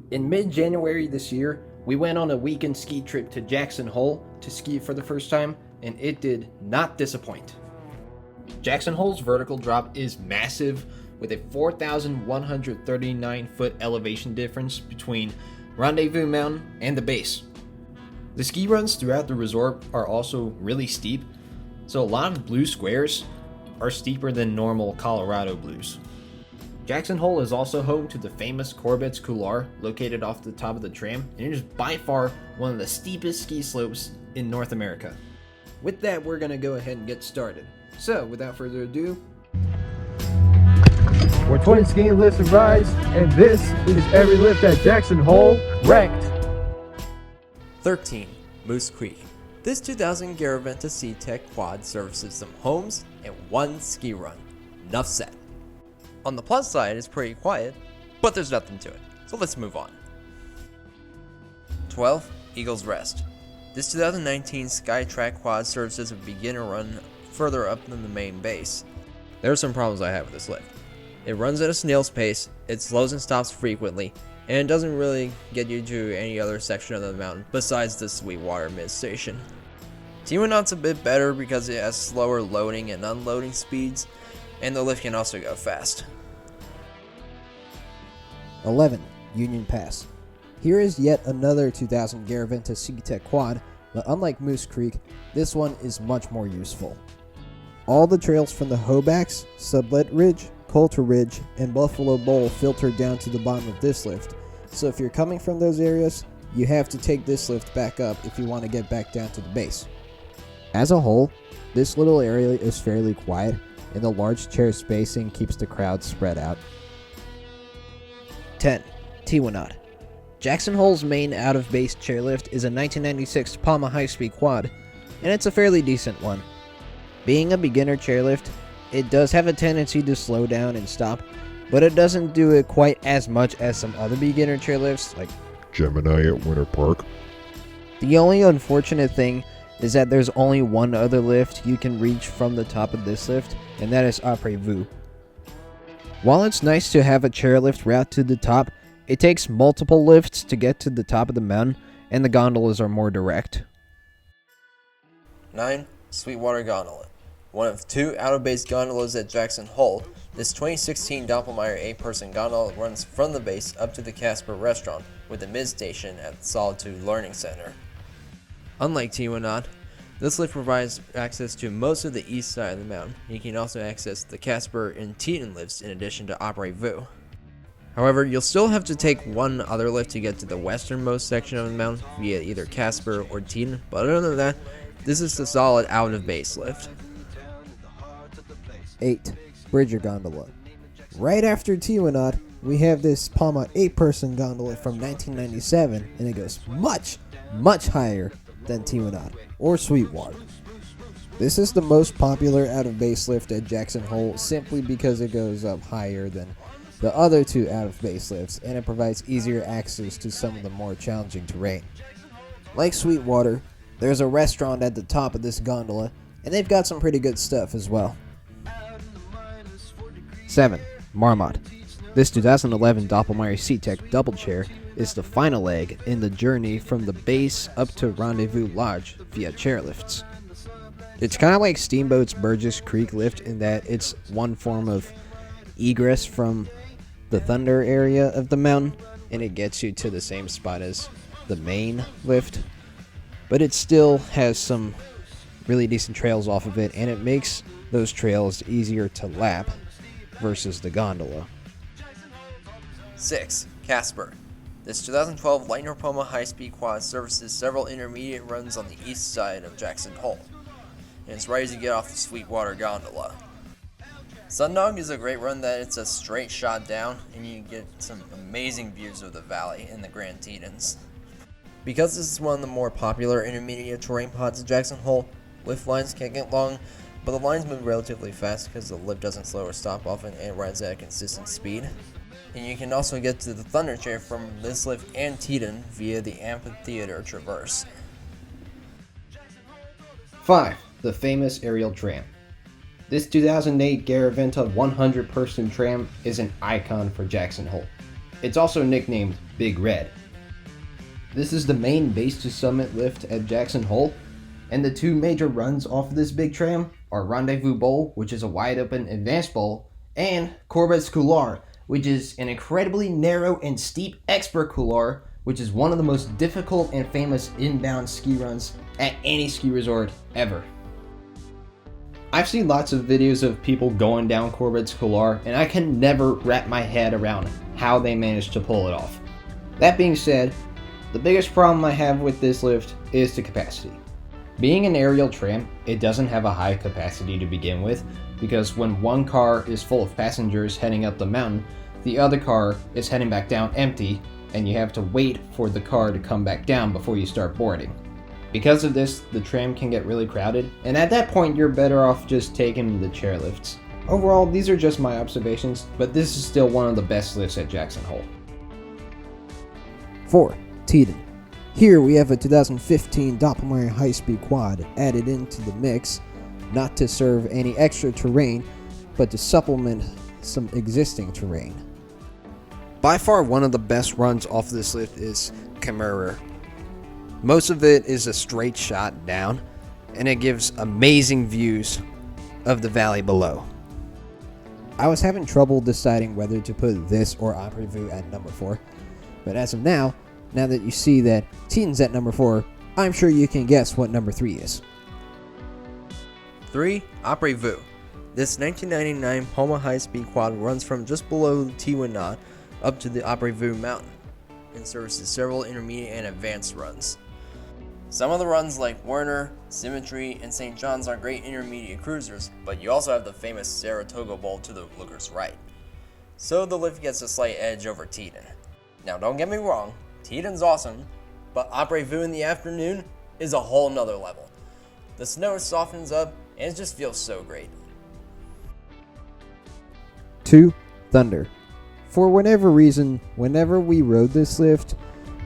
In mid-January this year, we went on a weekend ski trip to Jackson Hole to ski for the first time, and it did not disappoint. Jackson Hole's vertical drop is massive, with a 4,139 foot elevation difference between Rendezvous Mountain and the base. The ski runs throughout the resort are also really steep, so a lot of blue squares are steeper than normal Colorado blues. Jackson Hole is also home to the famous Corbett's Couloir, located off the top of the tram, and it is by far one of the steepest ski slopes in North America. With that, we're going to go ahead and get started. So, without further ado, We're 20 skiing lifts and rides, and this is every lift at Jackson Hole ranked. 13. Moose Creek. This 2000 Garaventa C-Tech quad services some homes and one ski run. Enough said. On the plus side, it's pretty quiet, but there's nothing to it, so let's move on. 12. Eagle's Rest. This 2019 Skytrack quad serves as a beginner run further up than the main base. There are some problems I have with this lift. It runs at a snail's pace, it slows and stops frequently, and it doesn't really get you to any other section of the mountain besides the Sweetwater mid station. Tiwana's a bit better because it has slower loading and unloading speeds, and the lift can also go fast. 11. Union Pass. Here is yet another 2000 Garaventa C-Tech quad, but unlike Moose Creek, this one is much more useful. All the trails from the Hobacks, Sublet Ridge, Coulter Ridge, and Buffalo Bowl filter down to the bottom of this lift, so if you're coming from those areas, you have to take this lift back up if you want to get back down to the base. As a whole, this little area is fairly quiet, and the large chair spacing keeps the crowd spread out. 10. Tiwanaut. Jackson Hole's main out-of-base chairlift is a 1996 Palma high-speed quad, and it's a fairly decent one. Being a beginner chairlift, it does have a tendency to slow down and stop, but it doesn't do it quite as much as some other beginner chairlifts like Gemini at Winter Park. The only unfortunate thing is that there's only one other lift you can reach from the top of this lift, and that is Après-Vu. While it's nice to have a chairlift route to the top, it takes multiple lifts to get to the top of the mountain, and the gondolas are more direct. 9. Sweetwater Gondola. One of two out-of-base gondolas at Jackson Hole, this 2016 Doppelmayr 8-person gondola runs from the base up to the Casper restaurant with a mid-station at the Solitude Learning Center. Unlike Tiwanaut, this lift provides access to most of the east side of the mountain. You can also access the Casper and Teton lifts in addition to Après-Vu. However, you'll still have to take one other lift to get to the westernmost section of the mountain via either Casper or Teton, but other than that, this is a solid out-of-base lift. 8. Bridger Gondola. Right after Tiwanaut, we have this Palma 8-person gondola from 1997, and it goes much, much higher than Tiwanaut or Sweetwater. This is the most popular out-of-base lift at Jackson Hole simply because it goes up higher than the other two out-of-base lifts, and it provides easier access to some of the more challenging terrain. Like Sweetwater, there's a restaurant at the top of this gondola, and they've got some pretty good stuff as well. 7. Marmot. This 2011 Doppelmayr C-Tech double chair is the final leg in the journey from the base up to Rendezvous Lodge via chairlifts. It's kind of like Steamboat's Burgess Creek lift in that it's one form of egress from the Thunder area of the mountain, and it gets you to the same spot as the main lift, but it still has some really decent trails off of it, and it makes those trails easier to lap versus the gondola. 6. Casper. This 2012 Lightner Poma high-speed quad services several intermediate runs on the east side of Jackson Hole, and it's right as you get off the Sweetwater gondola. Sundog is a great run that it's a straight shot down, and you get some amazing views of the valley in the Grand Tetons. Because this is one of the more popular intermediate terrain pods at Jackson Hole, lift lines can get long, but the lines move relatively fast because the lift doesn't slow or stop often and rides at a consistent speed. And you can also get to the Thunder Chair from this lift and Teton via the Amphitheater Traverse. 5. The famous aerial tram. This 2008 Garaventa 100-person tram is an icon for Jackson Hole. It's also nicknamed Big Red. This is the main base to summit lift at Jackson Hole, and the two major runs off of this big tram are Rendezvous Bowl, which is a wide open advanced bowl, and Corbett's Couloir, which is an incredibly narrow and steep expert couloir, which is one of the most difficult and famous inbound ski runs at any ski resort ever. I've seen lots of videos of people going down Corbett's Couloir, and I can never wrap my head around how they managed to pull it off. That being said, the biggest problem I have with this lift is the capacity. Being an aerial tram, it doesn't have a high capacity to begin with, because when one car is full of passengers heading up the mountain, the other car is heading back down empty, and you have to wait for the car to come back down before you start boarding. Because of this, the tram can get really crowded, and at that point you're better off just taking the chairlifts. Overall, these are just my observations, but this is still one of the best lifts at Jackson Hole. 4. Teton. Here we have a 2015 Doppelmayr high-speed quad added into the mix, not to serve any extra terrain, but to supplement some existing terrain. By far one of the best runs off this lift is Kammerer. Most of it is a straight shot down, and it gives amazing views of the valley below. I was having trouble deciding whether to put this or Après-Vu at number 4, but as of now that you see that Teton's at number 4, I'm sure you can guess what number 3 is. 3. Après-Vu. This 1999 Poma high-speed quad runs from just below Tiwanaut up to the Après-Vu mountain and services several intermediate and advanced runs. Some of the runs like Werner, Symmetry, and St. John's are great intermediate cruisers, but you also have the famous Saratoga Bowl to the looker's right. So the lift gets a slight edge over Teton. Now don't get me wrong, Teton's awesome, but Après-Vu in the afternoon is a whole nother level. The snow softens up and it just feels so great. 2. Thunder. For whatever reason, whenever we rode this lift,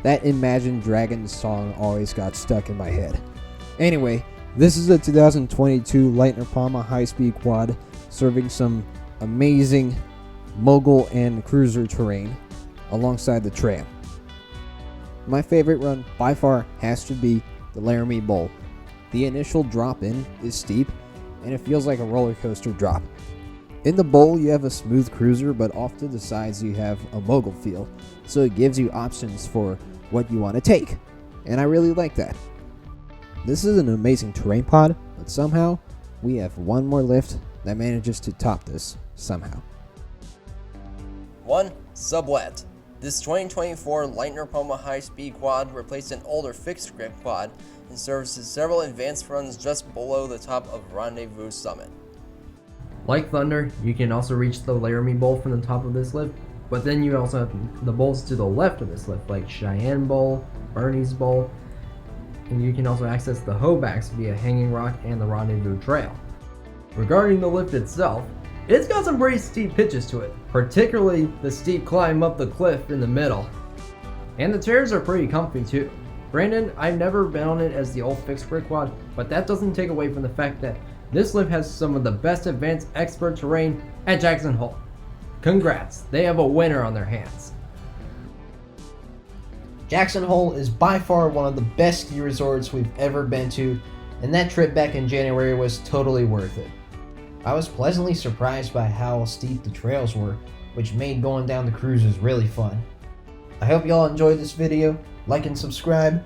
that Imagine Dragons song always got stuck in my head. Anyway, this is a 2022 Leitner Poma high-speed quad serving some amazing mogul and cruiser terrain alongside the tram. My favorite run by far has to be the Laramie Bowl. The initial drop-in is steep, and it feels like a roller coaster drop. In the bowl, you have a smooth cruiser, but off to the sides you have a mogul feel, so it gives you options for what you want to take, and I really like that. This is an amazing terrain pod, but somehow we have one more lift that manages to top this somehow. 1. Sublette. This 2024 Leitner Poma high-speed quad replaced an older fixed grip quad and services several advanced runs just below the top of Rendezvous Summit. Like Thunder, you can also reach the Laramie Bowl from the top of this lift, but then you also have the bowls to the left of this lift, like Cheyenne Bowl, Bernie's Bowl, and you can also access the Hobacks via Hanging Rock and the Rendezvous Trail. Regarding the lift itself, it's got some pretty steep pitches to it, particularly the steep climb up the cliff in the middle. And the chairs are pretty comfy too. Brandon, I've never been on it as the old fixed grip quad, but that doesn't take away from the fact that this lift has some of the best advanced expert terrain at Jackson Hole. Congrats, they have a winner on their hands. Jackson Hole is by far one of the best ski resorts we've ever been to, and that trip back in January was totally worth it. I was pleasantly surprised by how steep the trails were, which made going down the cruises really fun. I hope y'all enjoyed this video. Like and subscribe,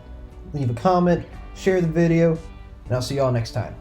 leave a comment, share the video, and I'll see y'all next time.